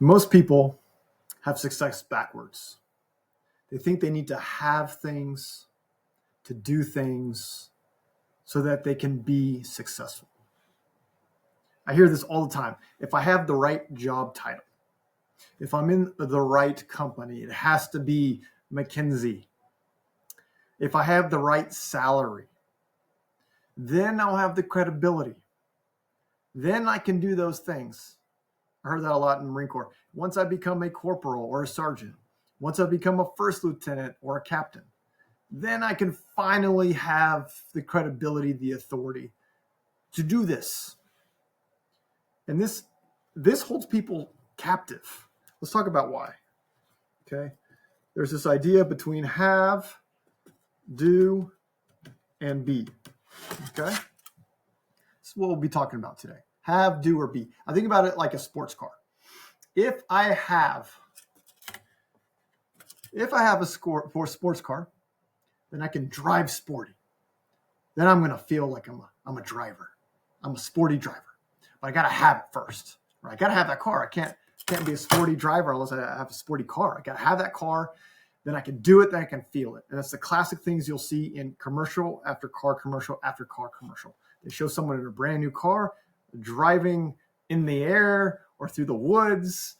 Most people have success backwards. They think they need to have things, to do things, so that they can be successful. I hear this all the time. If I have the right job title, if I'm in the right company, it has to be McKinsey. If I have the right salary, then I'll have the credibility. Then I can do those things. I heard that a lot in the Marine Corps. Once I become a corporal or a sergeant, once I become a first lieutenant or a captain, then I can finally have the credibility, the authority to do this. And this holds people captive. Let's talk about why. Okay. There's this idea between have, do, and be. Okay. This is what we'll be talking about today. Have, do, or be. I think about it like a sports car. If I have a score for a sports car, then I can drive sporty. Then I'm going to feel like I'm a driver. I'm a sporty driver. But I got to have it first. Right? I got to have that car. I can't be a sporty driver unless I have a sporty car. I got to have that car. Then I can do it. Then I can feel it. And that's the classic things you'll see in commercial after car commercial after car commercial. They show someone in a brand new car driving in the air or through the woods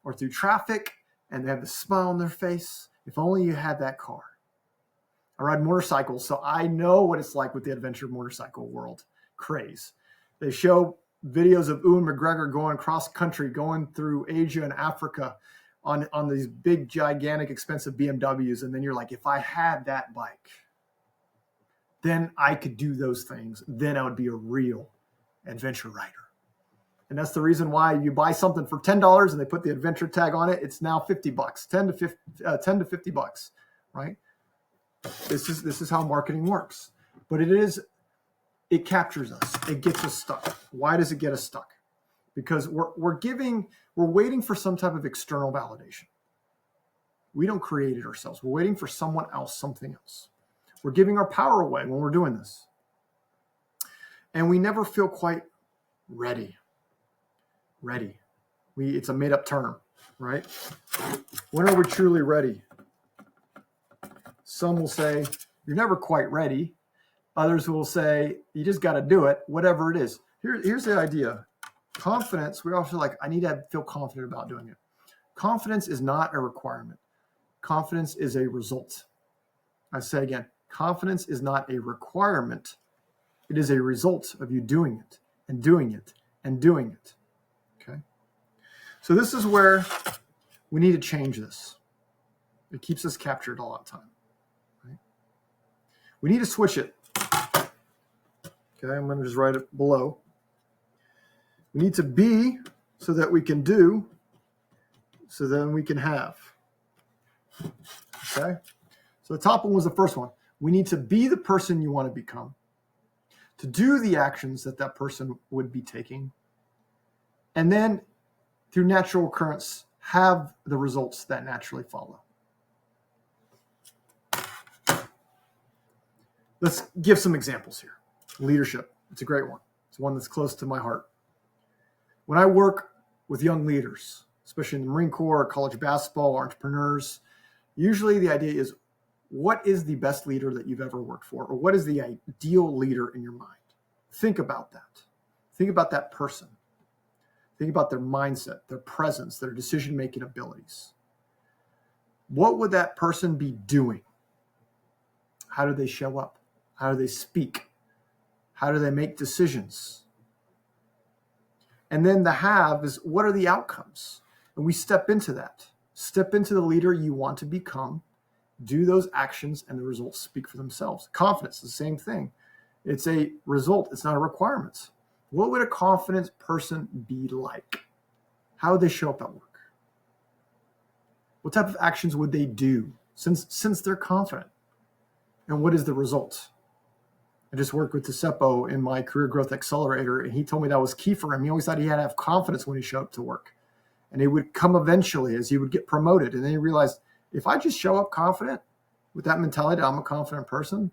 or through traffic, and they have the smile on their face. If only you had that car. I ride motorcycles, so I know what it's like with the adventure motorcycle world craze. They show videos of Ewan McGregor going cross country, going through Asia and Africa on these big, gigantic, expensive BMWs. And then you're like, if I had that bike, then I could do those things. Then I would be a real adventure rider. And that's the reason why you buy something for $10 and they put the adventure tag on it. It's now $50, $10 to $50, right? This is how marketing works. But it captures us. It gets us stuck. Why does it get us stuck? Because we're waiting for some type of external validation. We don't create it ourselves. We're waiting for someone else, something else. We're giving our power away when we're doing this. And we never feel quite ready. It's a made up term, right? When are we truly ready? Some will say, you're never quite ready. Others will say, you just got to do it, whatever it is. Here's the idea. Confidence, we also like, I need to feel confident about doing it. Confidence is not a requirement. Confidence is a result. I say again, confidence is not a requirement. It is a result of you doing it and doing it and doing it. Okay. So this is where we need to change this. It keeps us captured a lot of time. Right? We need to switch it. Okay, I'm going to just write it below. We need to be so that we can do, so then we can have. Okay? So the top one was the first one. We need to be the person you want to become, to do the actions that person would be taking, and then through natural occurrence, have the results that naturally follow. Let's give some examples here. Leadership. It's a great one. It's one that's close to my heart. When I work with young leaders, especially in the Marine Corps, college basketball, entrepreneurs, usually the idea is, what is the best leader that you've ever worked for? Or what is the ideal leader in your mind? Think about that. Think about that person. Think about their mindset, their presence, their decision-making abilities. What would that person be doing? How do they show up? How do they speak? How do they make decisions? And then the have is, what are the outcomes? And we step into that. Step into the leader you want to become. Do those actions and the results speak for themselves. Confidence is the same thing. It's a result. It's not a requirement. What would a confident person be like? How would they show up at work? What type of actions would they do since they're confident? And what is the result? I just worked with Giuseppe in my career growth accelerator, and he told me that was key for him. He always thought he had to have confidence when he showed up to work. And it would come eventually as he would get promoted. And then he realized, if I just show up confident with that mentality, I'm a confident person,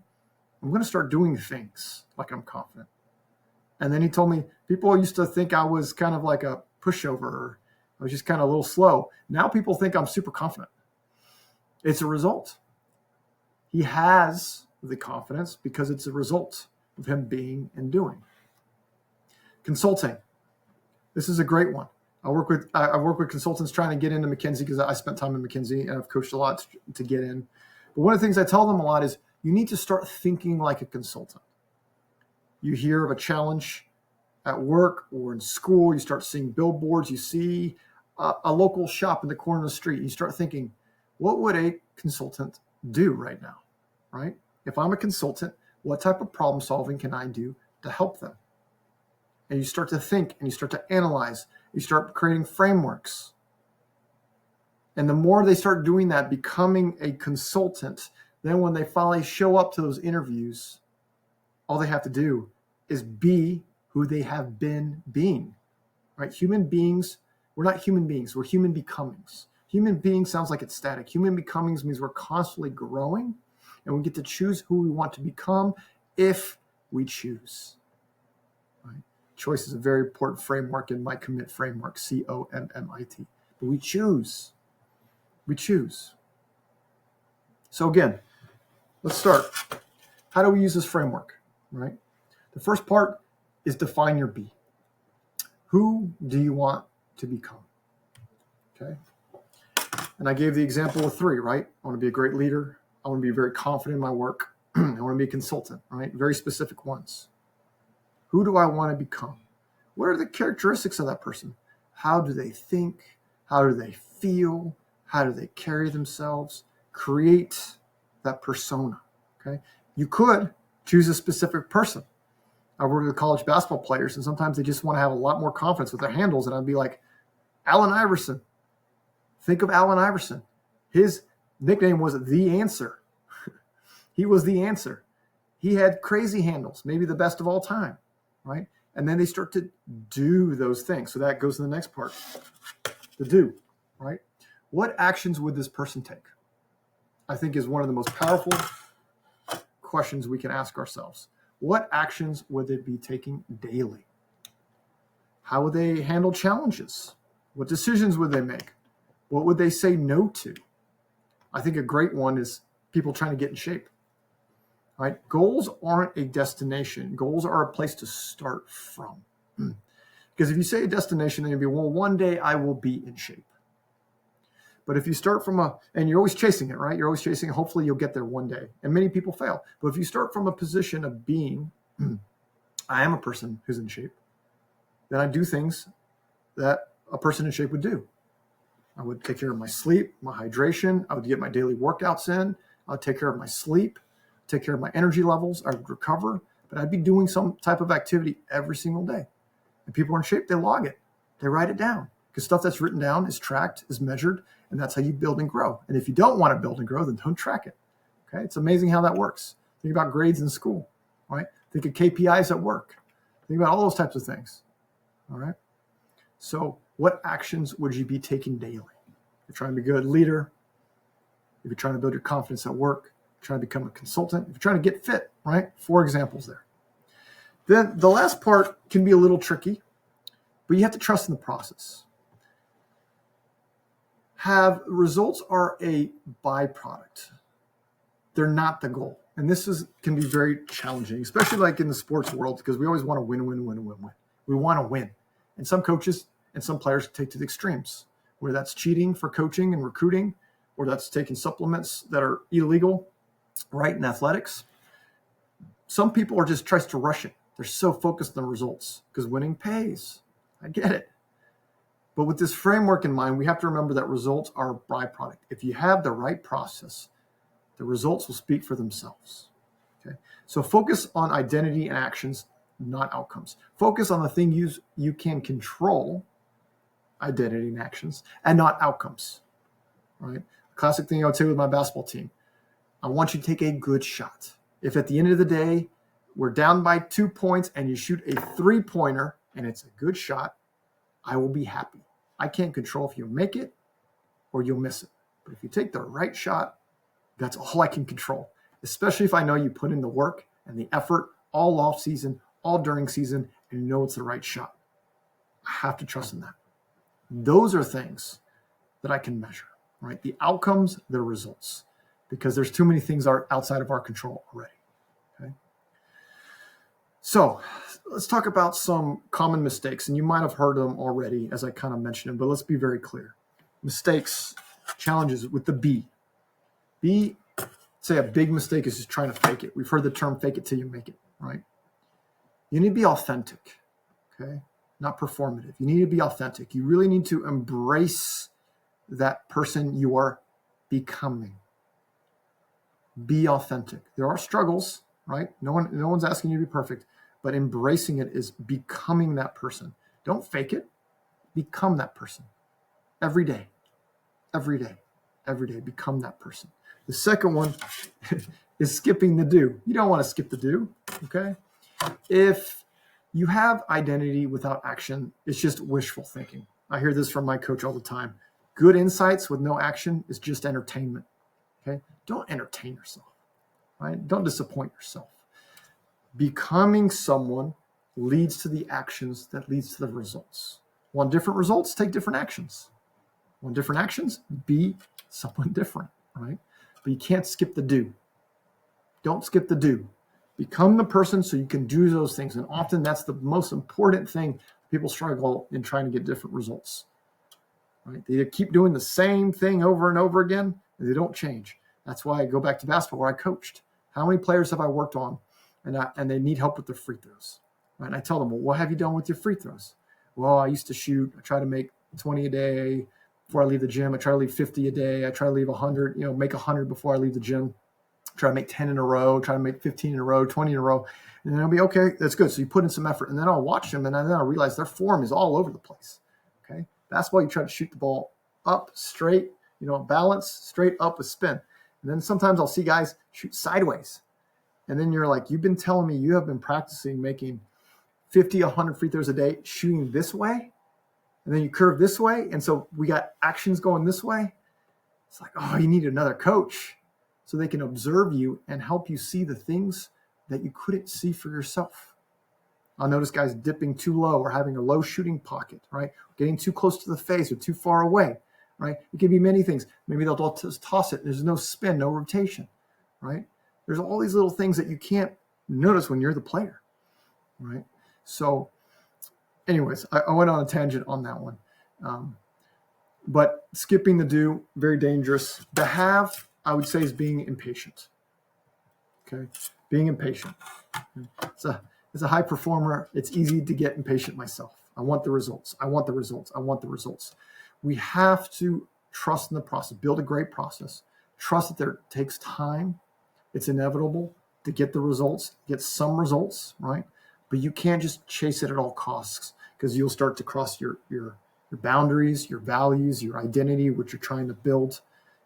I'm going to start doing things like I'm confident. And then he told me, people used to think I was kind of like a pushover. I was just kind of a little slow. Now people think I'm super confident. It's a result. He has the confidence because it's a result of him being and doing. Consulting. This is a great one. I work with consultants trying to get into McKinsey because I spent time in McKinsey and I've coached a lot to get in. But one of the things I tell them a lot is you need to start thinking like a consultant. You hear of a challenge at work or in school, you start seeing billboards, you see a local shop in the corner of the street, you start thinking, what would a consultant do right now, right? If I'm a consultant, what type of problem solving can I do to help them? And you start to think and you start to analyze, you start creating frameworks. And the more they start doing that, becoming a consultant, then when they finally show up to those interviews, all they have to do is be who they have been being, right? Human beings, we're not human beings, we're human becomings. Human being sounds like it's static. Human becomings means we're constantly growing and we get to choose who we want to become if we choose. Right? Choice is a very important framework in my commit framework, COMMIT. But we choose. We choose. So again, let's start. How do we use this framework, right? The first part is define your be. Who do you want to become? Okay. And I gave the example of 3, right? I want to be a great leader. I want to be very confident in my work. I want to be a consultant, right? Very specific ones. Who do I want to become? What are the characteristics of that person? How do they think? How do they feel? How do they carry themselves? Create that persona, okay? You could choose a specific person. I work with college basketball players, and sometimes they just want to have a lot more confidence with their handles, and I'd be like, Allen Iverson. Think of Allen Iverson. His nickname was The Answer. He was the answer. He had crazy handles, maybe the best of all time, right? And then they start to do those things. So that goes to the next part, the do, right? What actions would this person take? I think is one of the most powerful questions we can ask ourselves. What actions would they be taking daily? How would they handle challenges? What decisions would they make? What would they say no to? I think a great one is people trying to get in shape. Right? Goals aren't a destination. Goals are a place to start from. Because if you say a destination, then you'll be, well, one day I will be in shape. But if you start from and you're always chasing it, right? You're always chasing, hopefully you'll get there one day. And many people fail. But if you start from a position of being, I am a person who's in shape, then I do things that a person in shape would do. I would take care of my sleep, my hydration. I would get my daily workouts in. I would take care of my sleep, take care of my energy levels. I would recover, but I'd be doing some type of activity every single day. And people are in shape, they log it. They write it down because stuff that's written down is tracked, is measured, and that's how you build and grow. And if you don't want to build and grow, then don't track it. Okay, it's amazing how that works. Think about grades in school, right? Think of KPIs at work. Think about all those types of things, all right? So what actions would you be taking daily? If you're trying to be a good leader, if you're trying to build your confidence at work, if you're trying to become a consultant, if you're trying to get fit, right? 4 examples there. Then the last part can be a little tricky, but you have to trust in the process. Results are a byproduct. They're not the goal. And this can be very challenging, especially like in the sports world, because we always want to win. We want to win. And some coaches and some players take to the extremes, where that's cheating for coaching and recruiting, or that's taking supplements that are illegal, right, in athletics. Some people are just tries to rush it. They're so focused on the results because winning pays. I get it. But with this framework in mind, we have to remember that results are a byproduct. If you have the right process, the results will speak for themselves. Okay. So focus on identity and actions, not outcomes. Focus on the thing you can control, identity and actions, and not outcomes. Right? Classic thing I would say with my basketball team. I want you to take a good shot. If at the end of the day, we're down by 2 points and you shoot a 3-pointer and it's a good shot, I will be happy. I can't control if you make it or you'll miss it. But if you take the right shot, that's all I can control, especially if I know you put in the work and the effort all off season, all during season, and you know it's the right shot. I have to trust in that. Those are things that I can measure, right? The outcomes, the results, because there's too many things are outside of our control already. Okay. So let's talk about some common mistakes, and you might have heard them already as I kind of mentioned them, but let's be very clear. Mistakes, challenges with the B. B, say a big mistake is just trying to fake it. We've heard the term fake it till you make it, right? You need to be authentic, okay? Not performative. You need to be authentic. You really need to embrace that person you are becoming. Be authentic. There are struggles, right? No one's asking you to be perfect, but embracing it is becoming that person. Don't fake it. Become that person. Every day. Every day. Every day. Become that person. The second one is skipping the do. You don't want to skip the do, okay? If you have identity without action, it's just wishful thinking. I hear this from my coach all the time. Good insights with no action is just entertainment, okay? Don't entertain yourself, right? Don't disappoint yourself. Becoming someone leads to the actions that leads to the results. Want different results? Take different actions. Want different actions? Be someone different, right? But you can't skip the do. Don't skip the do. Become the person so you can do those things. And often that's the most important thing. People struggle in trying to get different results. Right? They keep doing the same thing over and over again, and they don't change. That's why I go back to basketball where I coached. How many players have I worked on and they need help with their free throws? Right? And I tell them, well, what have you done with your free throws? Well, I used to shoot. I try to make 20 a day before I leave the gym. I try to leave 50 a day. I try to leave 100, make 100 before I leave the gym. Try to make 10 in a row, try to make 15 in a row, 20 in a row. And then I'll be, okay, that's good. So you put in some effort. And then I'll watch them, and then I'll realize their form is all over the place. Okay. Basketball, you try to shoot the ball up, straight, balance, straight up with spin. And then sometimes I'll see guys shoot sideways. And then you're like, you've been telling me you have been practicing making 50, 100 free throws a day, shooting this way. And then you curve this way. And so we got actions going this way. It's like, oh, you need another coach so they can observe you and help you see the things that you couldn't see for yourself. I'll notice guys dipping too low or having a low shooting pocket, right? Getting too close to the face or too far away, right? It can be many things. Maybe they'll just toss it. There's no spin, no rotation, right? There's all these little things that you can't notice when you're the player, right? So anyways, I went on a tangent on that one. But skipping the do, very dangerous. The have, I would say, is being impatient. Okay, being impatient. As a high performer, it's easy to get impatient myself. I want the results. I want the results. I want the results. We have to trust in the process, build a great process. Trust that there takes time. It's inevitable to get the results, get some results, right? But you can't just chase it at all costs because you'll start to cross your boundaries, your values, your identity, what you're trying to build.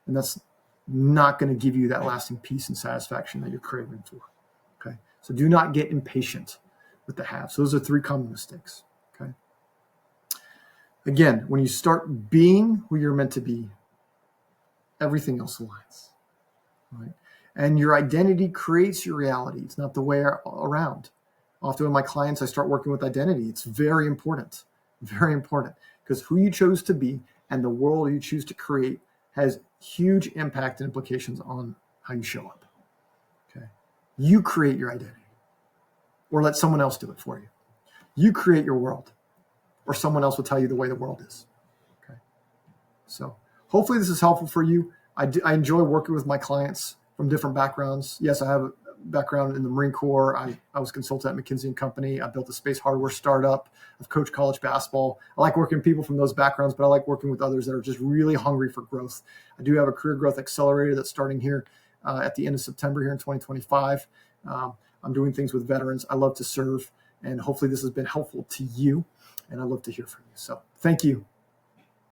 And that's not going to give you that lasting peace and satisfaction that you're craving for. Okay. So do not get impatient with the have. So those are 3 common mistakes. Okay. Again, when you start being who you're meant to be, everything else aligns. Right. And your identity creates your reality. It's not the way around. Often with my clients, I start working with identity. It's very important, because who you chose to be and the world you choose to create has huge impact and implications on how you show up. Okay. You create your identity or let someone else do it for you. You create your world or someone else will tell you the way the world is. Okay. So hopefully this is helpful for you. I enjoy working with my clients from different backgrounds. Yes, I have a background in the Marine Corps. I was a consultant at McKinsey & Company. I built a space hardware startup. I've coached college basketball. I like working with people from those backgrounds, but I like working with others that are just really hungry for growth. I do have a career growth accelerator that's starting here at the end of September here in 2025. I'm doing things with veterans. I love to serve, and hopefully this has been helpful to you, and I'd love to hear from you. So thank you.